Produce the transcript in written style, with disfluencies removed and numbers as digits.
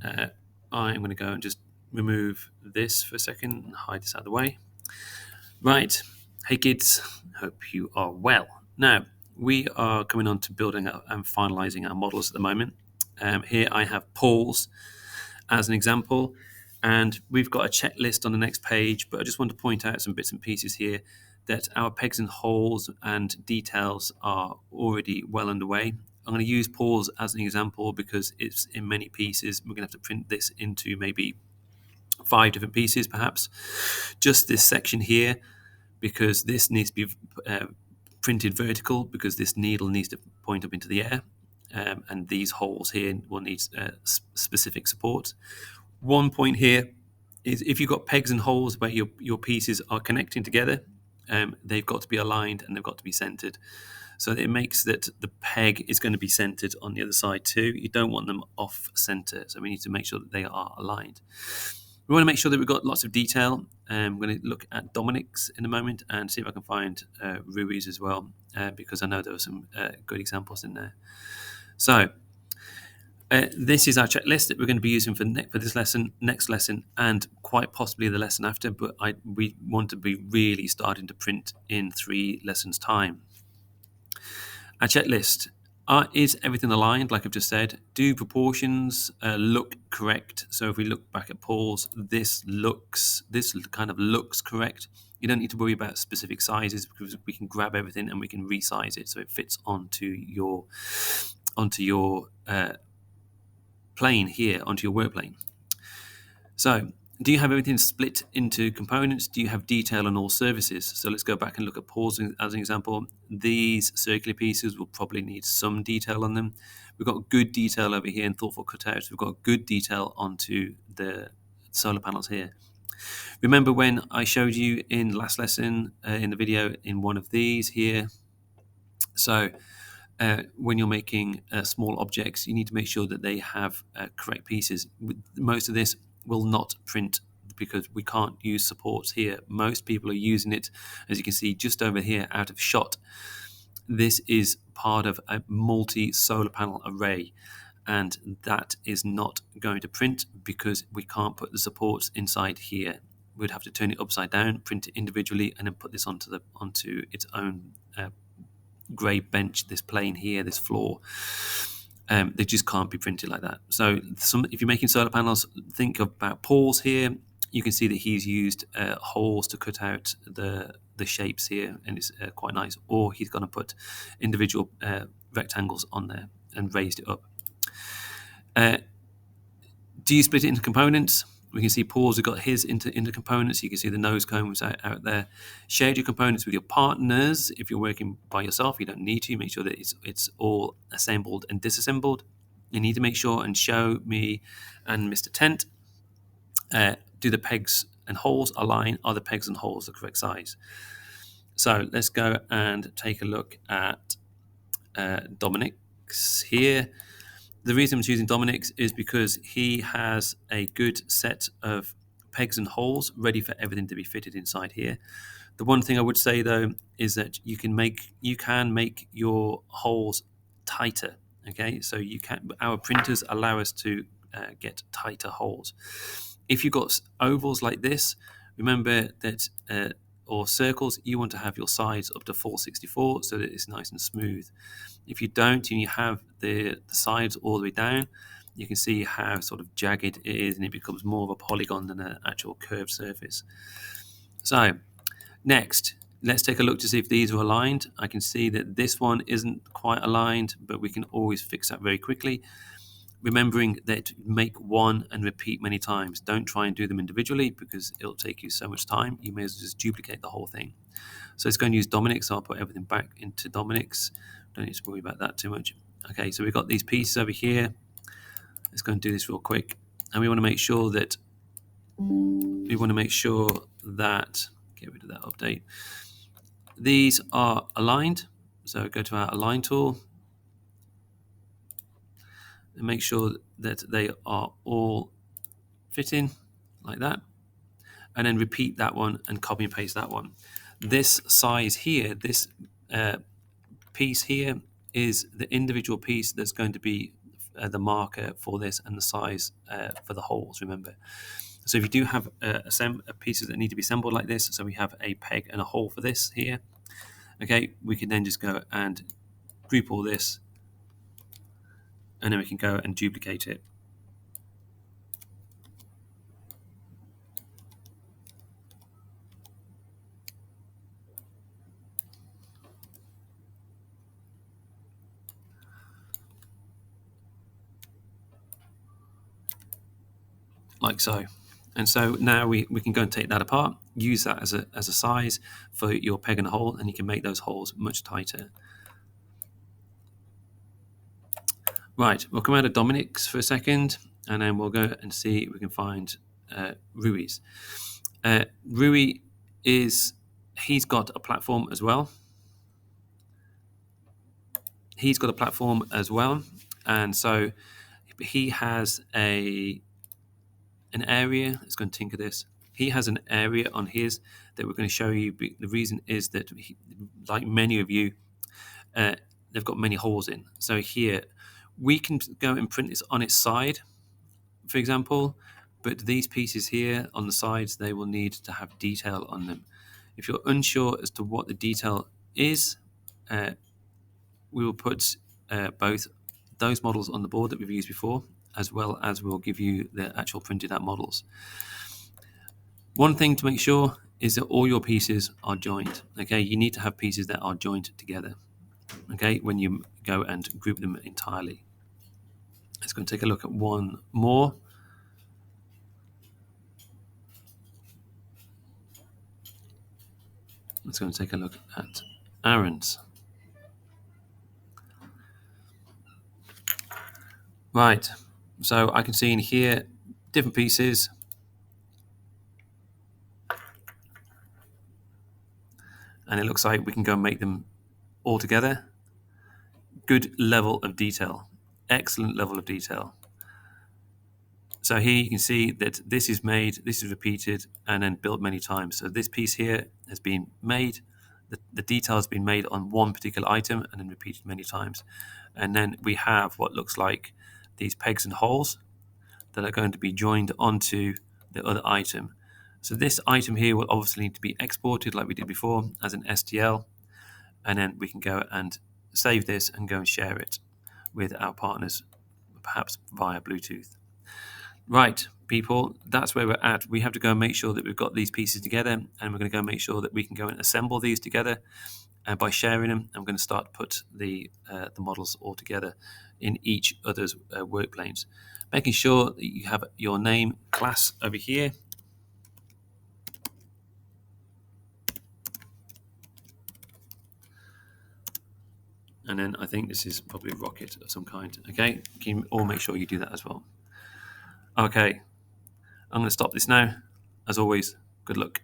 I'm going to go and just remove this for a second and hide this out of the way. Right. Hey kids, hope you are well. Now, we are coming on to building up and finalizing our models at the moment. Here I have Paul's as an example, and we've got a checklist on the next page, but I just want to point out some bits and pieces here that our pegs and holes and details are already well underway. I'm going to use Paul's as an example because it's in many pieces. We're going to have to print this into maybe 5 different pieces perhaps. Just this section here, because this needs to be printed vertical, because this needle needs to point up into the air, and these holes here will need specific support. One point here is if you've got pegs and holes where your pieces are connecting together, they've got to be aligned and they've got to be centered. So it makes that the peg is going to be centered on the other side too. You don't want them off center, so we need to make sure that they are aligned. We want to make sure that we've got lots of detail. I'm going to look at Dominic's in a moment and see if I can find Rui's as well, because I know there were some good examples in there. So this is our checklist that we're going to be using for this lesson, next lesson, and quite possibly the lesson after, but we want to be really starting to print in 3 lessons' time. Our checklist. Is everything aligned, like I've just said? Do proportions look correct? So if we look back at Paul's, this kind of looks correct. You don't need to worry about specific sizes because we can grab everything and we can resize it so it fits onto your plane here, onto your work plane. So do you have everything split into components? Do you have detail on all surfaces? So let's go back and look at Paul's as an example. These circular pieces will probably need some detail on them. We've got good detail over here in thoughtful cutouts. We've got good detail onto the solar panels here. Remember when I showed you in last lesson in the video in one of these here? So when you're making small objects, you need to make sure that they have correct pieces. Most of this will not print because we can't use supports here. Most people are using it, as you can see, just over here out of shot. This is part of a multi-solar panel array, and that is not going to print because we can't put the supports inside here. We'd have to turn it upside down, print it individually, and then put this onto its own grey bench, this plane here, this floor. They just can't be printed like that. So if you're making solar panels, think about Paul's here. You can see that he's used holes to cut out the shapes here, and it's quite nice. Or he's going to put individual rectangles on there and raised it up. Do you split it into components? We can see Paul's have got his into components. You can see the nose cones out there. Share your components with your partners. If you're working by yourself, you don't need to. Make sure that it's all assembled and disassembled. You need to make sure and show me and Mr. Tent. Do the pegs and holes align? Are the pegs and holes the correct size? So let's go and take a look at Dominic's here. The reason I'm choosing Dominic's is because he has a good set of pegs and holes ready for everything to be fitted inside here. The one thing I would say though is that you can make your holes tighter. Okay, so our printers allow us to get tighter holes. If you've got ovals like this, remember that or circles, you want to have your sides up to 464 so that it's nice and smooth. If you don't and you have the sides all the way down, you can see how sort of jagged it is and it becomes more of a polygon than an actual curved surface. So next, let's take a look to see if these are aligned. I can see that this one isn't quite aligned, but we can always fix that very quickly. Remembering that make one and repeat many times. Don't try and do them individually because it'll take you so much time. You may as well just duplicate the whole thing. So let's go and use Dominic's. So I'll put everything back into Dominic's. Don't need to worry about that too much. Okay, so we've got these pieces over here. Let's go and do this real quick. And we want to make sure that get rid of that update. These are aligned. So go to our align tool and make sure that they are all fitting like that, and then repeat that one and copy and paste that one. This size here, this piece here is the individual piece that's going to be the marker for this and the size for the holes, remember. So if you do have pieces that need to be assembled like this, so we have a peg and a hole for this here, okay, we can then just go and group all this, and then we can go and duplicate it. Like so. And so now we can go and take that apart, use that as a size for your peg and hole, and you can make those holes much tighter. Right, we'll come out of Dominic's for a second, and then we'll go and see if we can find Rui's. Rui he's got a platform as well. He's got a platform as well, and so he has an area. Let's go and tinker this. He has an area on his that we're going to show you. The reason is that, like many of you, they've got many holes in. So here, we can go and print this on its side, for example, but these pieces here on the sides, they will need to have detail on them. If you're unsure as to what the detail is, we will put both those models on the board that we've used before, as well as we'll give you the actual printed out models. One thing to make sure is that all your pieces are joined. Okay, you need to have pieces that are joined together. Okay, when you go and group them entirely. Let's go and take a look at one more. Let's go and take a look at Aaron's. Right, so I can see in here different pieces. And it looks like we can go and make them all together. Good level of detail, excellent level of detail. So here you can see that this is made, this is repeated, and then built many times. So this piece here has been made, the detail has been made on one particular item and then repeated many times. And then we have what looks like these pegs and holes that are going to be joined onto the other item. So this item here will obviously need to be exported like we did before as an STL, and then we can go and save this and go and share it with our partners, perhaps via Bluetooth. Right, people, that's where we're at. We have to go and make sure that we've got these pieces together, and we're going to go and make sure that we can go and assemble these together. And by sharing them, I'm going to start to put the models all together in each other's work planes. Making sure that you have your name class over here. And then I think this is probably a rocket of some kind. Okay, can you all make sure you do that as well? Okay, I'm going to stop this now. As always, good luck.